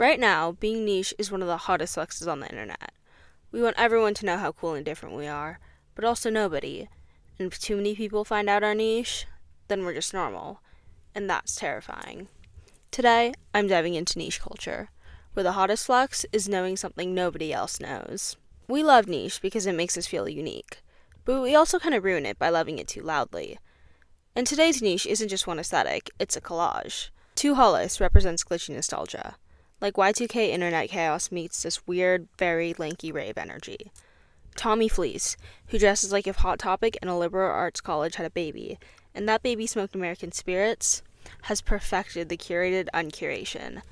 Right now, being niche is one of the hottest flexes on the internet. We want everyone to know how cool and different we are, but also nobody. And if too many people find out our niche, then we're just normal. And that's terrifying. Today, I'm diving into niche culture, where the hottest flex is knowing something nobody else knows. We love niche because it makes us feel unique, but we also kind of ruin it by loving it too loudly. And today's niche isn't just one aesthetic, it's a collage. Two hollis represents glitchy nostalgia, like Y2K internet chaos meets this weird, very lanky rave energy. Tommy Fleece, who dresses like if Hot Topic and a liberal arts college had a baby, and that baby smoked American spirits, has perfected the curated uncuration.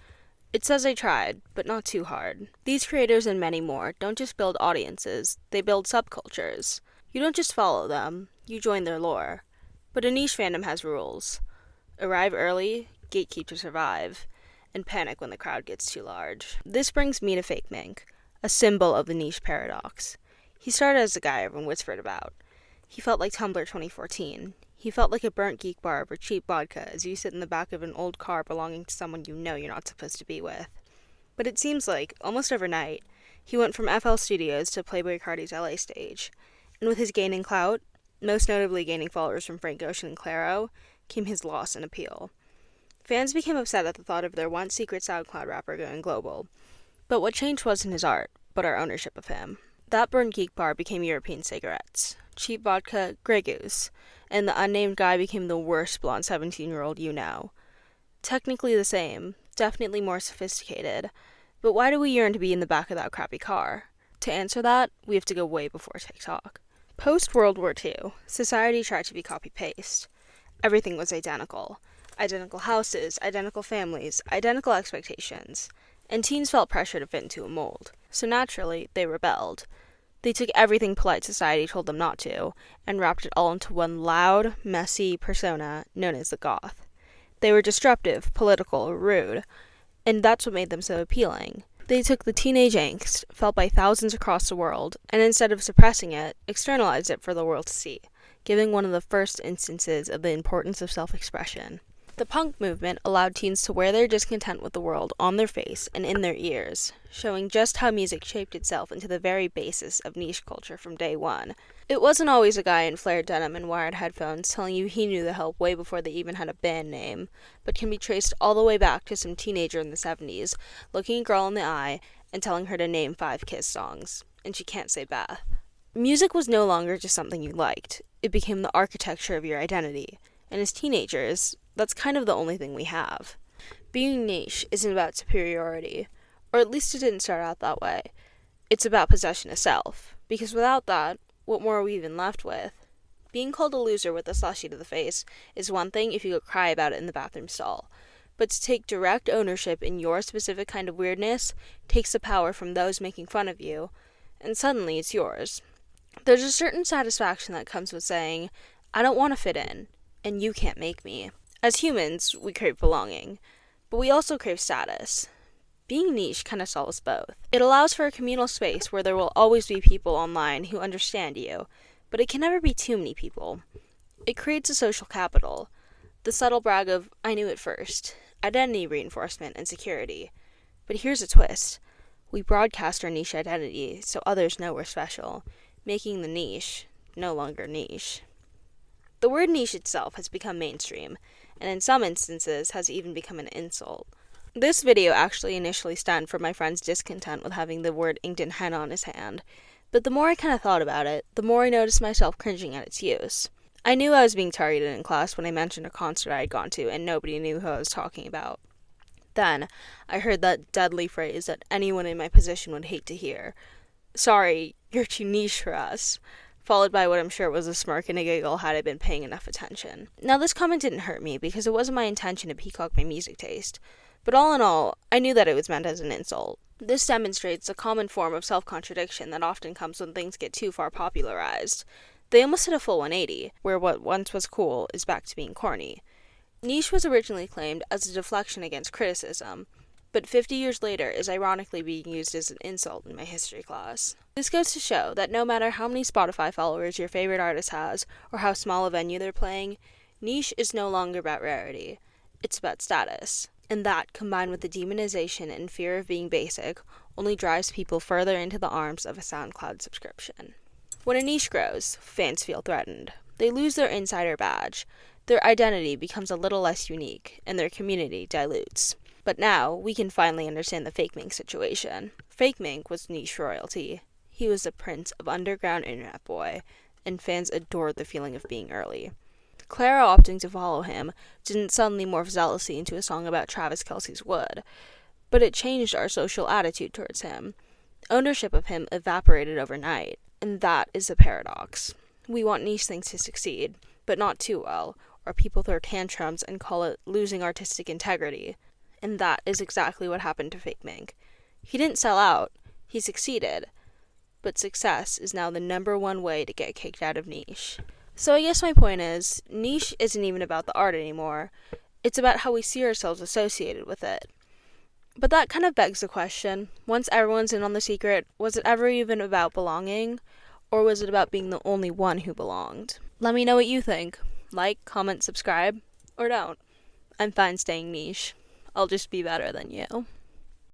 It says I tried, but not too hard. These creators and many more don't just build audiences, they build subcultures. You don't just follow them, you join their lore. But a niche fandom has rules. Arrive early, gatekeep to survive, and panic when the crowd gets too large. This brings me to Fake Mink, a symbol of the niche paradox. He started as a guy everyone whispered about. He felt like Tumblr 2014. He felt like a burnt geek bar over cheap vodka as you sit in the back of an old car belonging to someone you know you're not supposed to be with. But it seems like, almost overnight, he went from FL Studios to Playboy Cardi's LA stage. And with his gain in clout, most notably gaining followers from Frank Ocean and Claro, came his loss in appeal. Fans became upset at the thought of their once secret SoundCloud rapper going global. But what changed wasn't his art, but our ownership of him. That burned geek bar became European cigarettes, cheap vodka, Grey Goose, and the unnamed guy became the worst blonde 17-year-old you know. Technically the same, definitely more sophisticated, but why do we yearn to be in the back of that crappy car? To answer that, we have to go way before TikTok. Post-World War II, society tried to be copy-paste. Everything was identical. Identical houses, identical families, identical expectations, and teens felt pressure to fit into a mold. So naturally, they rebelled. They took everything polite society told them not to, and wrapped it all into one loud, messy persona known as the goth. They were disruptive, political, rude, and that's what made them so appealing. They took the teenage angst, felt by thousands across the world, and instead of suppressing it, externalized it for the world to see, giving one of the first instances of the importance of self-expression. The punk movement allowed teens to wear their discontent with the world on their face and in their ears, showing just how music shaped itself into the very basis of niche culture from day one. It wasn't always a guy in flared denim and wired headphones telling you he knew the Help way before they even had a band name, but can be traced all the way back to some teenager in the 70s, looking a girl in the eye and telling her to name 5 Kiss songs, and she can't say Beth. Music was no longer just something you liked, it became the architecture of your identity, and as teenagers, that's kind of the only thing we have. Being niche isn't about superiority, or at least it didn't start out that way. It's about possession of self, because without that, what more are we even left with? Being called a loser with a slushy to the face is one thing if you go cry about it in the bathroom stall, but to take direct ownership in your specific kind of weirdness takes the power from those making fun of you, and suddenly it's yours. There's a certain satisfaction that comes with saying, I don't want to fit in, and you can't make me. As humans, we crave belonging, but we also crave status. Being niche kind of solves both. It allows for a communal space where there will always be people online who understand you, but it can never be too many people. It creates a social capital, the subtle brag of, I knew it first, identity reinforcement and security. But here's a twist. We broadcast our niche identity so others know we're special, making the niche no longer niche. The word niche itself has become mainstream, and in some instances has even become an insult. This video actually initially stemmed from my friend's discontent with having the word inked in henna on his hand, but the more I kind of thought about it, the more I noticed myself cringing at its use. I knew I was being targeted in class when I mentioned a concert I had gone to and nobody knew who I was talking about. Then, I heard that deadly phrase that anyone in my position would hate to hear. Sorry, you're too niche for us. Followed by what I'm sure was a smirk and a giggle had I been paying enough attention. Now, this comment didn't hurt me because it wasn't my intention to peacock my music taste, but all in all, I knew that it was meant as an insult. This demonstrates a common form of self-contradiction that often comes when things get too far popularized. They almost hit a full 180, where what once was cool is back to being corny. Niche was originally claimed as a deflection against criticism, but 50 years later is ironically being used as an insult in my history class. This goes to show that no matter how many Spotify followers your favorite artist has, or how small a venue they're playing, niche is no longer about rarity. It's about status. And that, combined with the demonization and fear of being basic, only drives people further into the arms of a SoundCloud subscription. When a niche grows, fans feel threatened. They lose their insider badge. Their identity becomes a little less unique, and their community dilutes. But now, we can finally understand the Fake Mink situation. Fake Mink was niche royalty. He was the prince of underground internet boy, and fans adored the feeling of being early. Clara opting to follow him didn't suddenly morph zealousy into a song about Travis Kelce's wood, but it changed our social attitude towards him. Ownership of him evaporated overnight, and that is the paradox. We want niche things to succeed, but not too well, or people throw tantrums and call it losing artistic integrity. And that is exactly what happened to Fake Mink. He didn't sell out, he succeeded, but success is now the number one way to get kicked out of niche. So I guess my point is, niche isn't even about the art anymore. It's about how we see ourselves associated with it. But that kind of begs the question, once everyone's in on the secret, was it ever even about belonging? Or was it about being the only one who belonged? Let me know what you think. Like, comment, subscribe, or don't. I'm fine staying niche. I'll just be better than you.